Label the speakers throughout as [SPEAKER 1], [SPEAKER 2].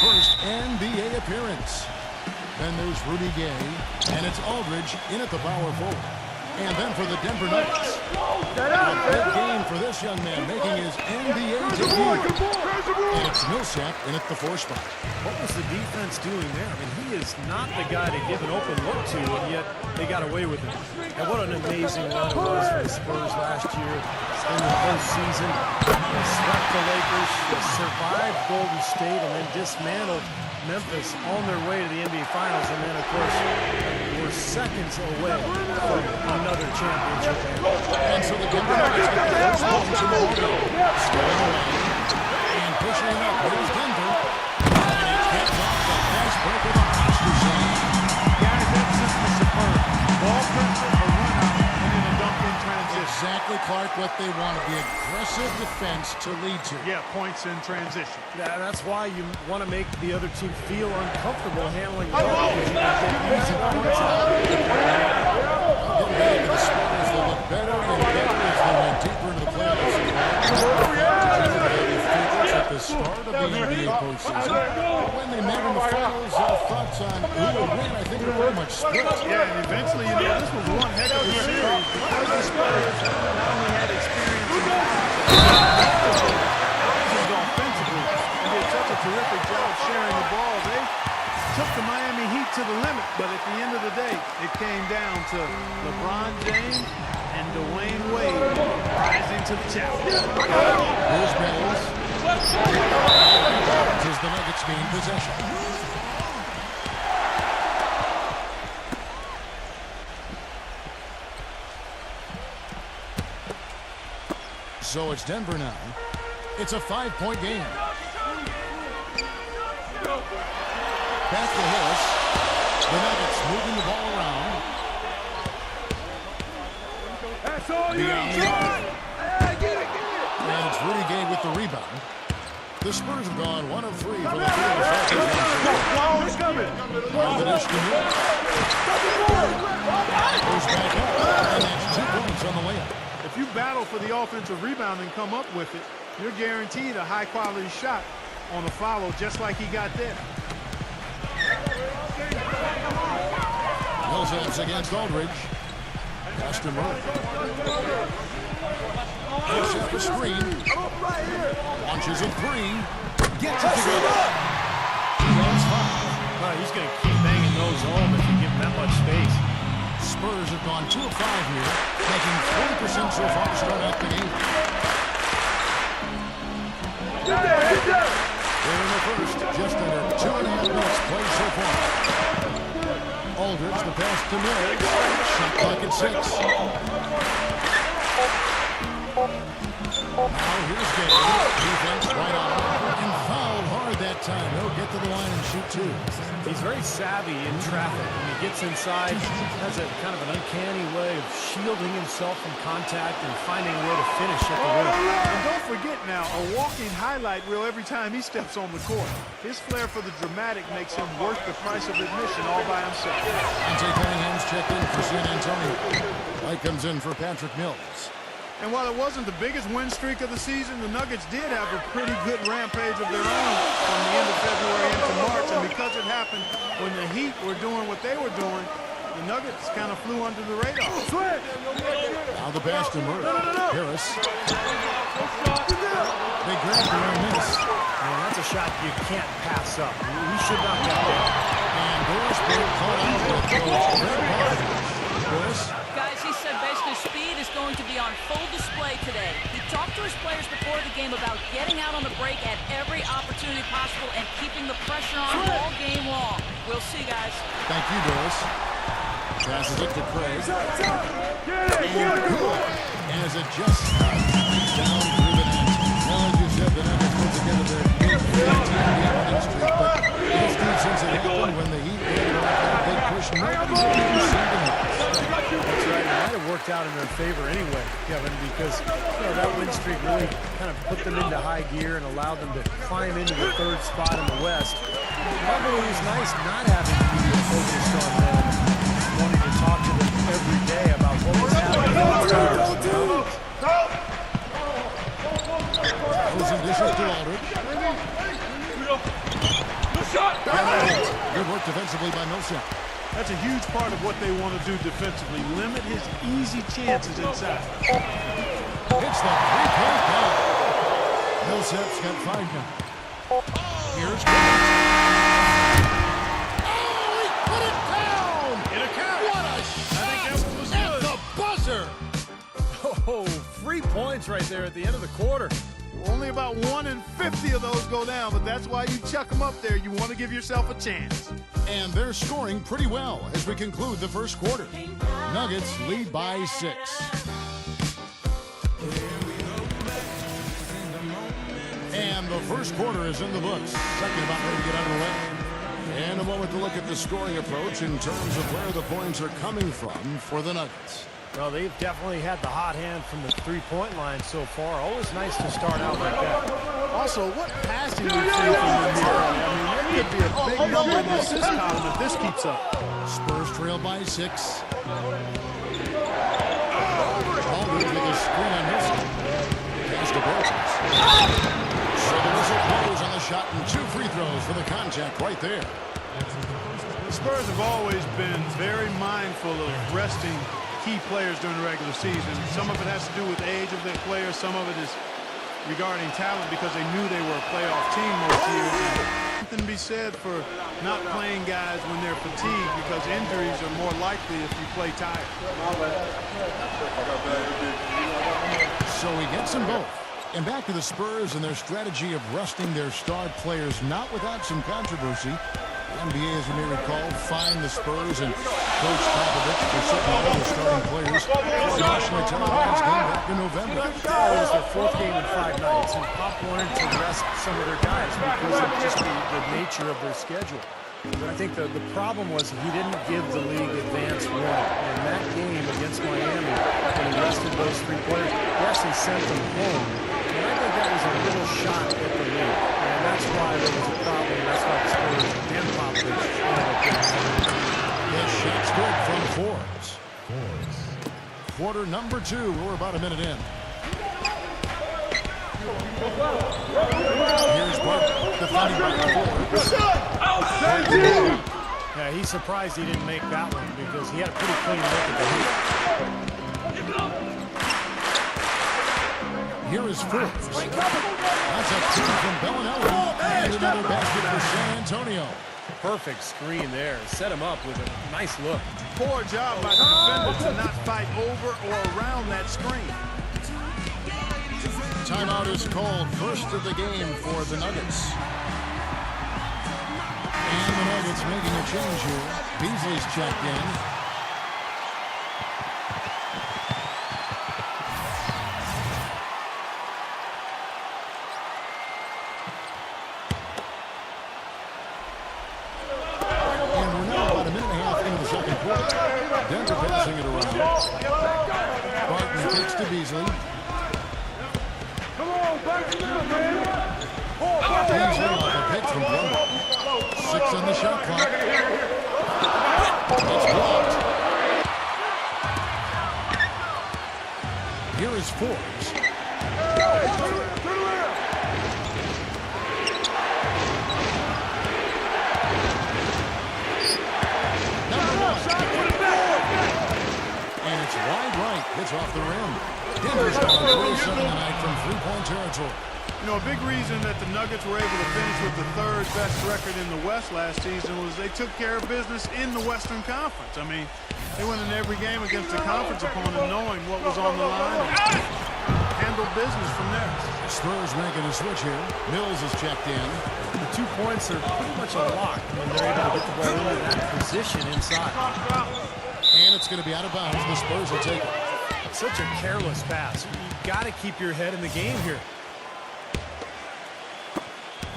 [SPEAKER 1] first NBA appearance. Then there's Rudy Gay, and it's Aldridge in at the power forward. And then for the Denver Nuggets, a big game for this young man making his NBA debut. And it's Millsap in at the 4 spot.
[SPEAKER 2] What was the defense doing there? I mean, he is not the guy to give an open look to, and yet they got away with it. And what an amazing run it was for the Spurs last year in the postseason. They swept the Lakers, they survived Golden State, and then dismantled Memphis on their way to the NBA Finals. And then, of course, we're seconds away from another championship.
[SPEAKER 1] And so the Denver Nuggets get the first points in the ball. Stealing away and pushing it up. Here's Denver. And he gets off the fast break with a monster shot.
[SPEAKER 3] Guys, that's simply superb. Ball pressure, a run out, and then a dunk in transition.
[SPEAKER 1] Exactly, Clark, what they want to be aggressive defense to lead to.
[SPEAKER 3] Yeah, points in transition.
[SPEAKER 2] Yeah, that's why you want to make the other team feel uncomfortable handling the ball, because you can get easy points out.
[SPEAKER 1] The Spurs will look better and better as they went deeper into the playoffs. At the start of the NBA postseason, when they met in the finals, thoughts on who would win, I think, were very much split.
[SPEAKER 3] Yeah, and eventually, this was one heck of a series because the Spurs not only had experience in offensively and did such a terrific job sharing the ball. They took the Miami Heat to the limit, but at the end of the day, it came down to LeBron James and Dwayne Wade rising to the challenge.
[SPEAKER 1] Here's Mills. This is the Nuggets gain possession. So it's Denver now. It's a 5-point game. Back to Harris. The Nuggets moving the ball around.
[SPEAKER 3] That's all you
[SPEAKER 1] Beyond the arc. And it's Rudy Gay with the rebound. The Spurs have gone 1 of 3 for the field.
[SPEAKER 3] He's coming.
[SPEAKER 1] Aldridge to Moore. Goes back up. And that's 2 points on the layup.
[SPEAKER 3] If you battle for the offensive rebound and come up with it, you're guaranteed a high-quality shot on a follow, just like he got there.
[SPEAKER 1] Millsap's against Aldridge. Pass to Murray. Millsap a screen. Launches a 3. Gets it to go. He has 5.
[SPEAKER 2] He's going to keep banging those home if you give him that much space.
[SPEAKER 1] Spurs have gone 2 of 5 here, making 40% so far to start out the game. They're in the first, just under 2.5 minutes played so far. Aldridge, the pass to Mills. Shot clock at 6. Now here's Gay. Defense right on. And fouled hard that time. He'll get to the line and shoot 2.
[SPEAKER 2] He's very savvy in traffic. When he gets inside, has a kind of an uncanny way of shielding himself from contact and finding a way to finish at the rim.
[SPEAKER 3] And don't forget now, a walking highlight reel every time he steps on the court. His flair for the dramatic makes him worth the price of admission all by himself.
[SPEAKER 1] Ante Cunningham's checked in for San Antonio. Light comes in for Patrick Mills.
[SPEAKER 3] And while it wasn't the biggest win streak of the season, the Nuggets did have a pretty good rampage of their own from the end of February into March. And because it happened when the Heat were doing what they were doing, the Nuggets kind of flew under the radar.
[SPEAKER 1] Now the pass to Murray. Harris. They grab the miss.
[SPEAKER 2] Man, that's a shot you can't pass up. He should not get there.
[SPEAKER 1] And Doris Burke caught out with Coach Greg Popovich. Doris.
[SPEAKER 4] Guys, he said basically speed is going to be on full display today. He talked to his players before the game about getting out on the break at every opportunity possible and keeping the pressure on all game long. We'll see, guys.
[SPEAKER 1] Thank you, Doris. Passes it to Craig. And good. As it just down through the net. Now, as you said, the Nuggets put together their 15-game winning streak, but this team, since it happened when the Heat made that big push, nobody's ever seen the Nuggets.
[SPEAKER 2] That's right. It might have worked out in their favor anyway, Kevin, because that win streak really kind of put them into high gear and allowed them to climb into the 3rd spot in the West. Probably was nice not having the media focused on them, wanting to talk to them every day about what was happening in the Stars.
[SPEAKER 1] Closing dishes to Aldridge. Good work defensively by Millsap.
[SPEAKER 3] That's a huge part of what they want to do defensively. Limit his easy chances inside.
[SPEAKER 1] Hits the three-point down. Millsap's got 5 now. Here's Grant. Oh, he put it down!
[SPEAKER 3] In a count.
[SPEAKER 1] What a shot!
[SPEAKER 3] I think that one was
[SPEAKER 1] At
[SPEAKER 3] good.
[SPEAKER 1] the buzzer!
[SPEAKER 2] Oh, 3 points right there at the end of the quarter.
[SPEAKER 3] Only about 1 in 50 of those go down, but that's why you chuck them up there. You want to give yourself a chance.
[SPEAKER 1] And they're scoring pretty well as we conclude the first quarter. Nuggets lead by 6. And the first quarter is in the books. Second about ready to get underway. And a moment to look at the scoring approach in terms of where the points are coming from for the Nuggets.
[SPEAKER 2] Well, they've definitely had the hot hand from the three-point line so far. Always nice to start out like that.
[SPEAKER 3] Also, what passing we've seen from them here. I mean, there could be a big number in the assist column if this keeps up.
[SPEAKER 1] Spurs trail by 6. Aldridge with a screen on Wilson. Pass to Borges. So the whistle blows on the shot and 2 free throws for the contact right there.
[SPEAKER 3] The Spurs have always been very mindful of resting key players during the regular season. Some of it has to do with the age of their players. Some of it is regarding talent because they knew they were a playoff team most years. Something to be said for not playing guys when they're fatigued because injuries are more likely if you play tired.
[SPEAKER 1] So he gets them both. And back to the Spurs and their strategy of resting their star players, not without some controversy. The NBA, as you may recall, fined the Spurs and Coach Popovich for sitting all the starting players for a nationally televised game back in November.
[SPEAKER 2] It was their 4th game in 5 nights, and Pop wanted to rest some of their guys because of just the nature of their schedule. But I think the problem was he didn't give the league advance warning. In that game against Miami, when he rested those 3 players, he actually sent them home. And I think that was a little shot at the league. And that's why there was a problem. That's why the Spurs and Popovich ended up getting it.
[SPEAKER 1] His shot's good from Forbes. Quarter number 2. We're about a minute in. Here's Barton defending by Forbes.
[SPEAKER 2] Yeah, he's surprised he didn't make that one because he had a pretty clean look at the hoop.
[SPEAKER 1] Here is Forbes. That's a 2 from Bellinelli. And another basket for San Antonio.
[SPEAKER 2] Perfect screen there. Set him up with a nice look.
[SPEAKER 3] Poor job by the defender to not fight over or around that screen.
[SPEAKER 1] Timeout is called. First of the game for the Nuggets. And the Nuggets making a change here. Beasley's checked in. And we're now about a minute and a half into the second quarter. Denver passing it around. Barton kicks to Beasley. Beasley off a pick from Plumlee. 6 on the shot clock. It's blocked. Here is Forbes. Number 1. And it's wide right. Hits off the rim. Denver's gone 47 tonight from 3-point territory.
[SPEAKER 3] You know, a big reason that the Nuggets were able to finish with the 3rd best record in the West last season was they took care of business in the Western Conference. I mean, they went in every game against the conference opponent knowing what was on the line and handled business from there.
[SPEAKER 1] Spurs making a switch here. Mills is checked in.
[SPEAKER 2] The 2 points are pretty much a lock when they're able to get the ball into that position inside.
[SPEAKER 1] And it's going to be out of bounds. The Spurs will take it.
[SPEAKER 2] Such a careless pass. You've got to keep your head in the game here.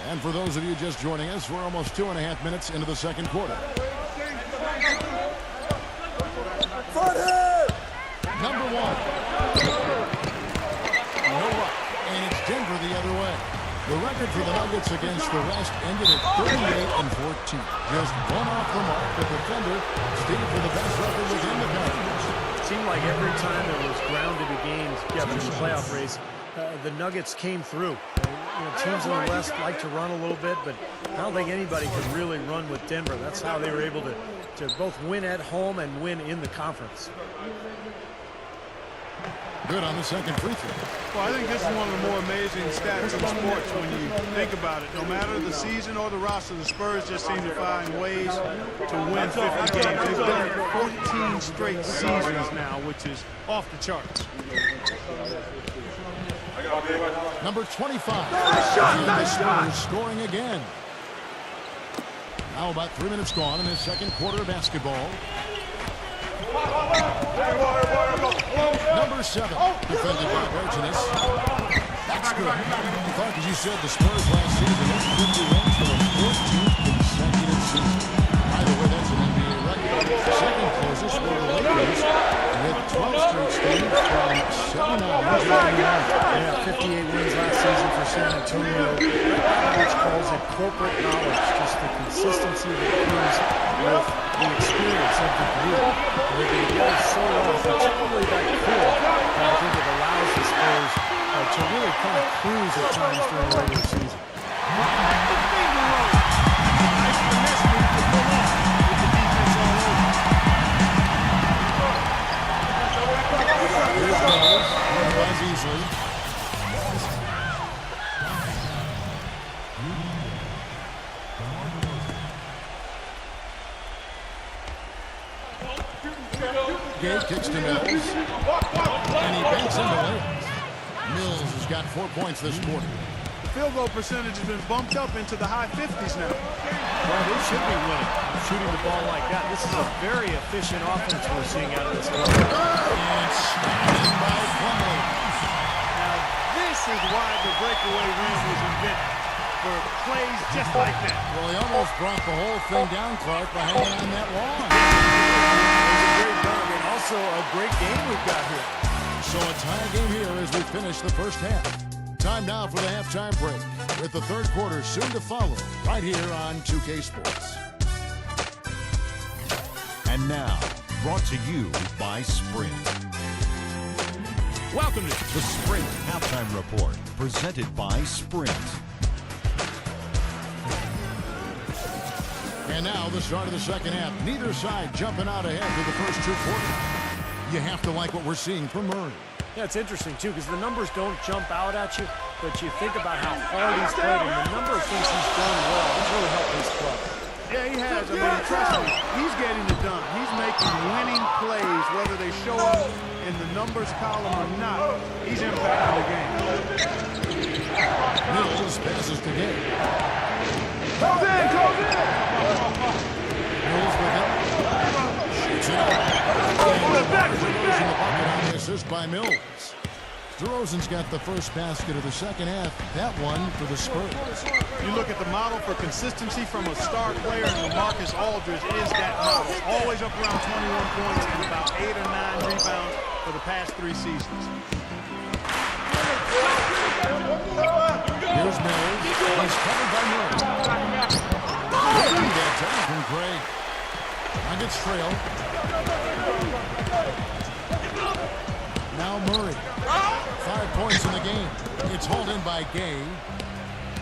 [SPEAKER 1] And for those of you just joining us, we're almost 2.5 minutes into the second quarter. Number 1. No luck. And it's Denver the other way. The record for the Nuggets against the West ended at 38-14. Just 1 off the mark, but the Thunder stayed for the best record within the conference.
[SPEAKER 2] It seemed like every time there was ground into games, in the playoff race, the Nuggets came through. teams in the West like to run a little bit, but I don't think anybody could really run with Denver. That's how they were able to both win at home and win in the conference.
[SPEAKER 1] Good on the second free throw.
[SPEAKER 3] Well, I think this is one of the more amazing stats in sports when you think about it. No matter the season or the roster, the Spurs just seem to find ways to win 50 games. They've done it 14 straight seasons now, which is off the charts.
[SPEAKER 1] Number 25. And the Spurs scoring again. Now about 3 minutes gone in the second quarter of basketball. Number 7, defended by Bergenis. That's good. In fact, as you said, the Spurs last season hit 50 wins for the 14th consecutive season. By the way, that's an NBA record. Second closest were the Lakers with 12 straight games from 7 hours.
[SPEAKER 2] Yeah, 58 wins last season for San Antonio, which calls it corporate knowledge, just the consistency that comes with the experience of the group. They've been together so long, particularly that core, and I think it allows the Spurs to really kind of cruise at times during the regular season.
[SPEAKER 1] Easily. Gay kicks to Mills, and he banks into Williams. Mills has got 4 points this quarter.
[SPEAKER 3] The field goal percentage has been bumped up into the high 50s now.
[SPEAKER 2] Well, they should be winning, shooting the ball like that. This is a very efficient offense we're seeing out of this team.
[SPEAKER 1] And slamming by Plumlee.
[SPEAKER 3] Now, this is why the breakaway rim was invented, for plays just like that.
[SPEAKER 1] Well, he almost brought the whole thing down, Clark, by hanging on that wall.
[SPEAKER 2] Great dunk, and also a great game we've got here.
[SPEAKER 1] So a tie game here as we finish the first half. Time now for the halftime break, with the third quarter soon to follow, right here on 2K Sports.
[SPEAKER 5] And now, brought to you by Sprint. Welcome to the Sprint Halftime Report, presented by Sprint.
[SPEAKER 1] And now the start of the second half. Neither side jumping out ahead for the first 2 quarters. You have to like what we're seeing from Murray.
[SPEAKER 2] Yeah, it's interesting, too, because the numbers don't jump out at you, but you think about how hard he's played and the number of things he's done well. He's really helped his club.
[SPEAKER 3] Yeah, he has. I mean, trust me, he's getting it done. He's making winning plays, whether they show up in the numbers column or not. He's impacting the game.
[SPEAKER 1] Mills passes to Gay.
[SPEAKER 3] Goes in!
[SPEAKER 1] Mills with it. Shoots it up. DeRozan in the bucket on the assist by Mills. DeRozan's got the first basket of the second half. That one for the Spurs.
[SPEAKER 3] You look at the model for consistency from a star player, and Marcus Aldridge is that model. Always up around 21 points and about 8 or 9 rebounds for the past 3 seasons.
[SPEAKER 1] Here's Mills. He's covered by Mills. Good that time from Craig. Nuggets trail. Now Murray. 5 points in the game. It's hauled in by Gay.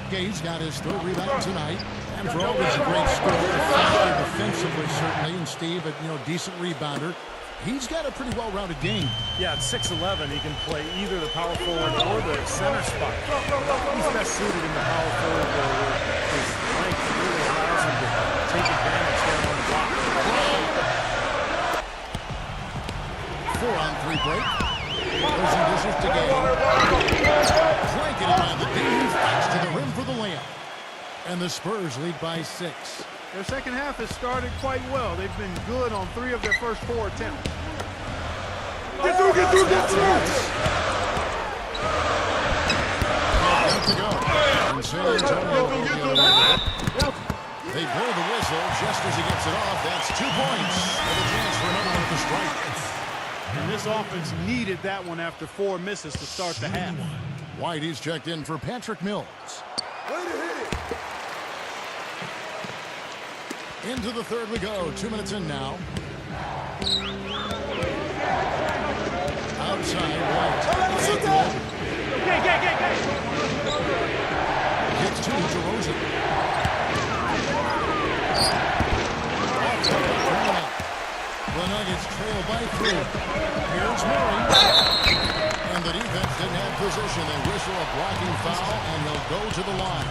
[SPEAKER 1] Gay's got his third rebound tonight. And for always a great scorer, effective defensively certainly, and Steve, a decent rebounder. He's got a pretty well-rounded game.
[SPEAKER 2] Yeah, at 6'11", he can play either the power forward or the center spot. He's best suited in the power forward where his length really allows him to take advantage there on the block.
[SPEAKER 1] 4-on-3 break. Losing dishes to Gay. Clanking around the D. Fights to the rim for the layup. And the Spurs lead by 6.
[SPEAKER 3] Their second half has started quite well. They've been good on 3 of their first 4 attempts.
[SPEAKER 1] Get through! Got to go. And San Antonio will get it. They blow the whistle just as he gets it off. That's 2 points. With a chance for another one at the strike.
[SPEAKER 3] And this offense needed that one after 4 misses to start the half.
[SPEAKER 1] Whitey's checked in for Patrick Mills. Into the third we go. 2 minutes in now. Outside, White. to DeRozan. The Nuggets trail by 3. Here's Murray. And the defense didn't have position. They whistle a blocking foul, and he'll go to the line.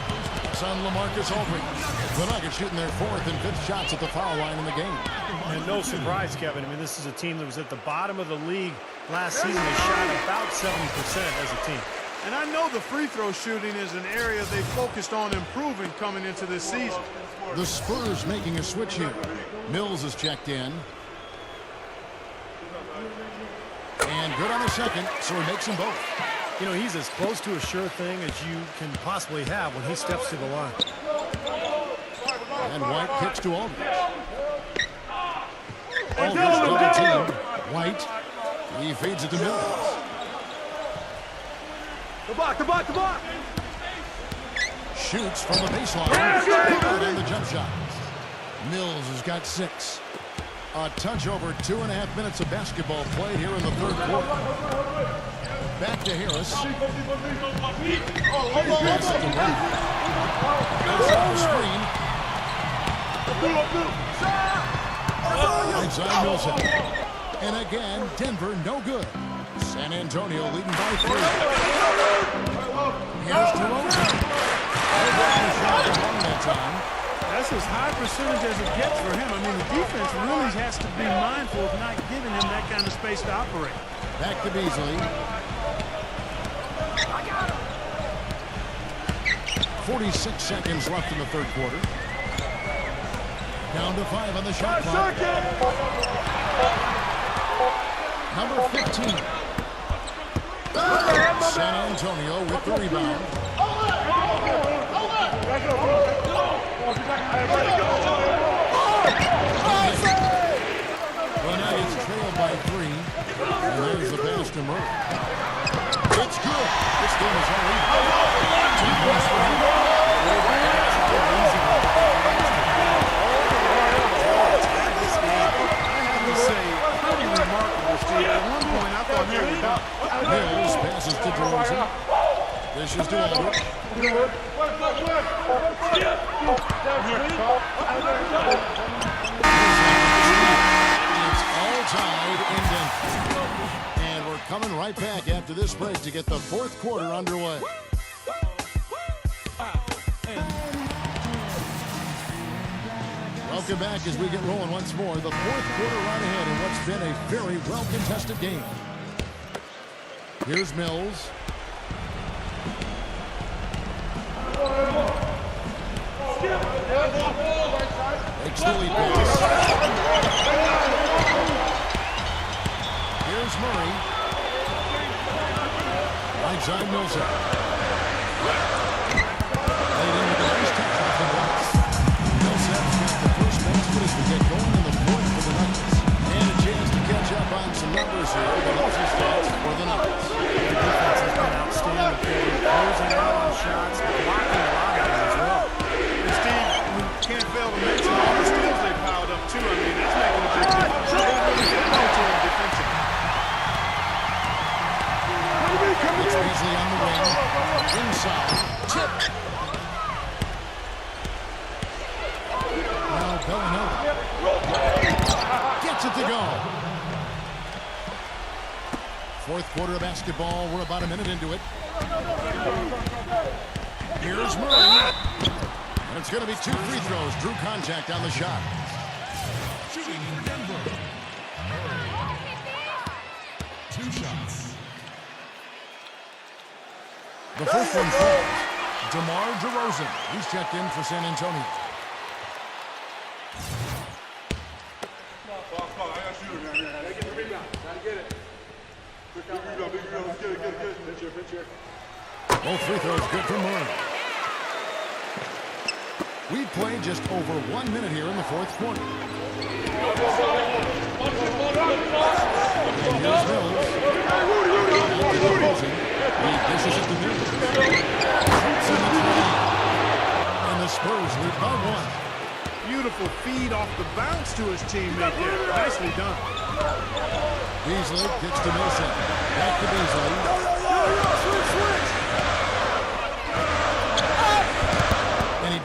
[SPEAKER 1] Son LaMarcus Aldridge. The Nuggets shooting their 4th and 5th shots at the foul line in the game.
[SPEAKER 2] And no surprise, Kevin. I mean, this is a team that was at the bottom of the league last season. They shot about 70% as a team.
[SPEAKER 3] And I know the free throw shooting is an area they focused on improving coming into this season.
[SPEAKER 1] The Spurs making a switch here. Mills is checked in. And good on the second, so he makes them both.
[SPEAKER 2] You know, he's as close to a sure thing as you can possibly have when he steps to the line.
[SPEAKER 1] And White kicks to Aldridge. Aldridge double team. White. He feeds it to Mills.
[SPEAKER 3] The block.
[SPEAKER 1] Shoots from the baseline. And the jump shot. Mills has got 6. A touch over 2.5 minutes of basketball played here in the 3rd quarter. Back to Harris. Pass it to White. Outside the screen. Inside Millsap. And again, Denver no good. San Antonio leading by 3. Here's DeRozan. That time.
[SPEAKER 3] That's as high percentage as it gets for him. I mean, the defense really has to be mindful of not giving him that kind of space to operate.
[SPEAKER 1] Back to Beasley. 46 seconds left in the 3rd quarter. Down to 5 on the shot clock. Number 15. San Antonio with the rebound. The Nuggets trail by 3. And there's the pass to Murray. It's good. This game is all even. 2 points for him.
[SPEAKER 3] Pretty remarkable, Steve. At one point, I thought they were done.
[SPEAKER 1] Mills passes to DeRozan. Dishes to Aldridge. It's all tied in Denver. And we're coming right back after this break to get the 4th quarter underway. Welcome back as we get rolling once more. The 4th quarter right ahead in what's been a very well-contested game. Here's Mills. Takes the lead pass. Here's Murray. Right side Millsap. Laid in with a nice touch off the box. Millsap's got the first basket as we get going in the 4th for the Nuggets. And a chance to catch up on some numbers here. The Nelson stats for the Nuggets.
[SPEAKER 2] The defense has been outstanding. Closing out on shots, blocking a lot of them as well.
[SPEAKER 3] And Steve, we can't fail to mention all the steals they piled up, too. I mean, that's making a big difference. They really get out to him defensively.
[SPEAKER 1] It's Beasley on the wing. Inside. Tip. Now Bellinelli. Gets it to go. 4th quarter of basketball. We're about a minute into it. Here's Murray. And it's going to be 2 free throws. Drew contact on the shot. Shooting for Denver. 2 shots. The first one falls. DeMar DeRozan. He's checked in for San Antonio. Both free throws good for Murray. We've played just over 1 minute here in the 4th quarter. And here's Mills. He dishes it to Mills. And the Spurs lead by 1.
[SPEAKER 3] Beautiful feed off the bounce to his teammate there. Nicely done.
[SPEAKER 1] Beasley kicks to Millsap. Back to Beasley.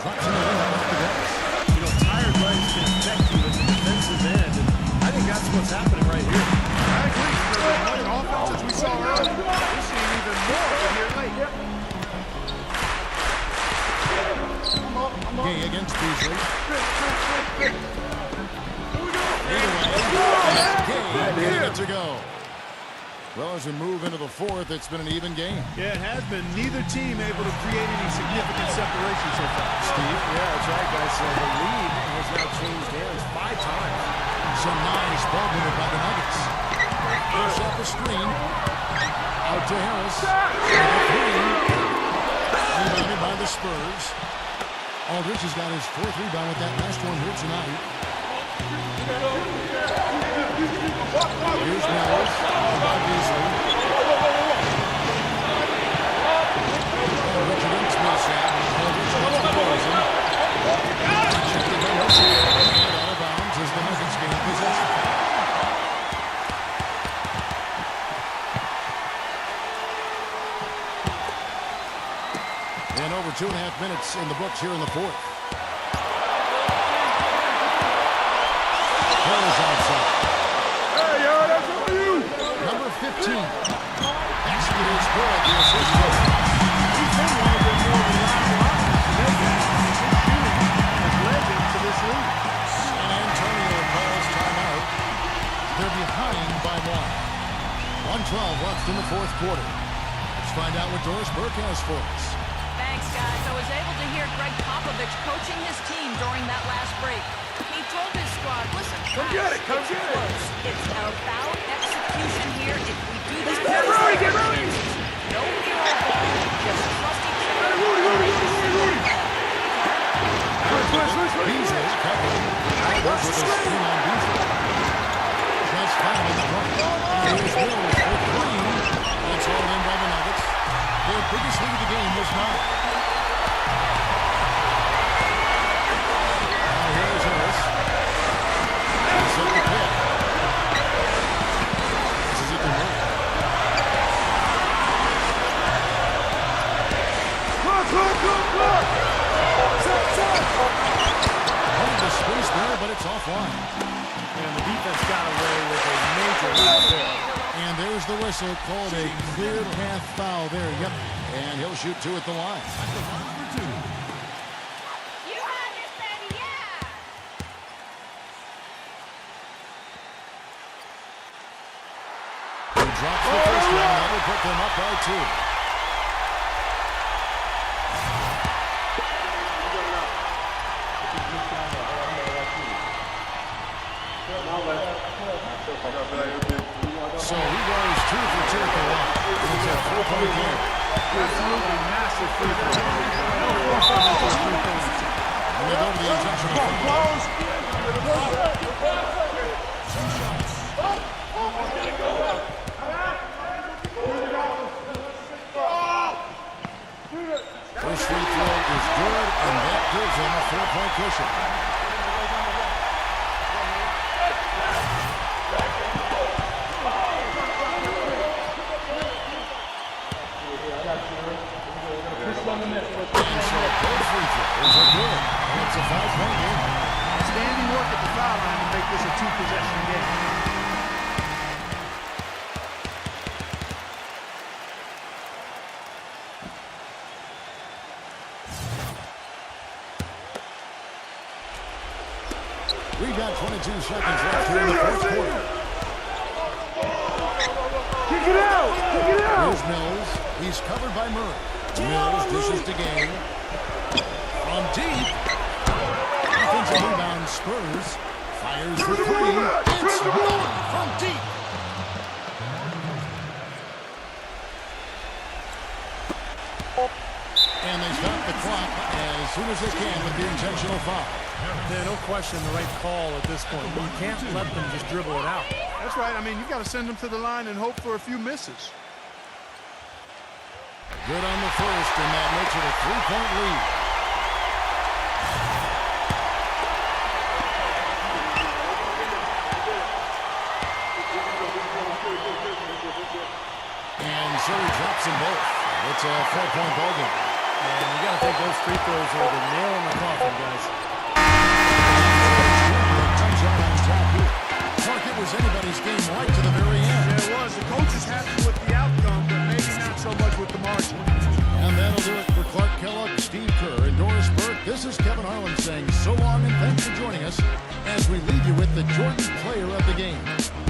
[SPEAKER 1] drops in the lane off the glass.
[SPEAKER 2] You know, tired legs can affect you at the defensive end, and I think that's what's happening right here.
[SPEAKER 3] I agree. The offense, as we saw earlier, we're seeing even more of it here late.
[SPEAKER 1] Gay against Beasley. And it's Gay getting it to go. Well, as we move into the fourth, it's been an even game.
[SPEAKER 3] Yeah, it has been. Neither team able to create any significant separation so far.
[SPEAKER 2] Steve, yeah, that's right, guys. So the lead has now changed hands 5 times.
[SPEAKER 1] Some nice ball movement by the Nuggets. Push off the screen. Out to Harris. Rebounded by the Spurs. Aldridge has got his 4th rebound with that last one here tonight. Here's Mills. By Beasley. Richard Inks missed that. Aldridge gets the Rosen. Checked it by Wilson. And out of bounds as the Nuggets gain possession. And over 2.5 minutes in the books here in the fourth. Harris outside.
[SPEAKER 3] Hey, yo, that's on you.
[SPEAKER 1] Number 15. Actually, it's good. The assist goes.
[SPEAKER 3] He's been one of their more reliable options. His shooting has led them to this lead.
[SPEAKER 1] San Antonio calls timeout. They're behind by 1. 1:12 left in the fourth quarter. Let's find out what Doris Burke has for us.
[SPEAKER 4] Thanks, guys. I was able to hear Greg Popovich coaching his team during that last break. He told his squad, listen,
[SPEAKER 3] Come get it, come get it.
[SPEAKER 4] it's about execution here. If we do that,
[SPEAKER 3] Get ready, get ready.
[SPEAKER 4] no hero ball, just trust each other.
[SPEAKER 1] Beasley covered. Aldridge with a screen on Beasley. Just found in the front. Here's Mills for 3. That's all in by the Nuggets. Their biggest lead of the game was 9. Now here's Harris. He's at the pick. This is it to work. Wanted to space there, but it's offline.
[SPEAKER 2] And the defense got away with a major lead there.
[SPEAKER 1] And there's the whistle, called a clear path foul there. Yep. And he'll shoot 2 at the line.
[SPEAKER 6] You had this, baby, yeah!
[SPEAKER 1] He drops the first one. That will put them up by 2. So he goes 2 for 2 at the line. It's a 4-point game.
[SPEAKER 3] Absolutely massive free throw.
[SPEAKER 1] And they go to the intentional foul. First free throw is good, and that gives him a 4-point cushion. And so both free throws are good, and it's a 5-point game.
[SPEAKER 3] Outstanding work at the foul line to make this a 2-possession game.
[SPEAKER 1] We've got 22 seconds left here in the fourth quarter.
[SPEAKER 3] Kick it out! Kick it out!
[SPEAKER 1] Here's Mills. He's covered by Murray. Mills dishes to Game. From deep. Offensive rebound, Spurs. Fires for 3. It's Miller from deep. And they stop the clock as soon as they can with the intentional foul.
[SPEAKER 2] Yeah, no question the right call at this point. You can't let them just dribble it out.
[SPEAKER 3] That's right. I mean, you've got to send them to the line and hope for a few misses.
[SPEAKER 1] Good on the first, and that makes it a 3-point lead. And so he drops them both. It's a 4-point ball game.
[SPEAKER 2] And you got to think those free throws are the nail in the coffin, guys.
[SPEAKER 1] Comes out on top here. Clark, it was anybody's game right to the very end.
[SPEAKER 3] Yeah, it was. The coach is happy with the outcome, but maybe not so much with the margin.
[SPEAKER 1] And that'll do it for Clark Kellogg, Steve Kerr, and Doris Burke. This is Kevin Harlan saying so long and thanks for joining us as we leave you with the Jordan Player of the Game.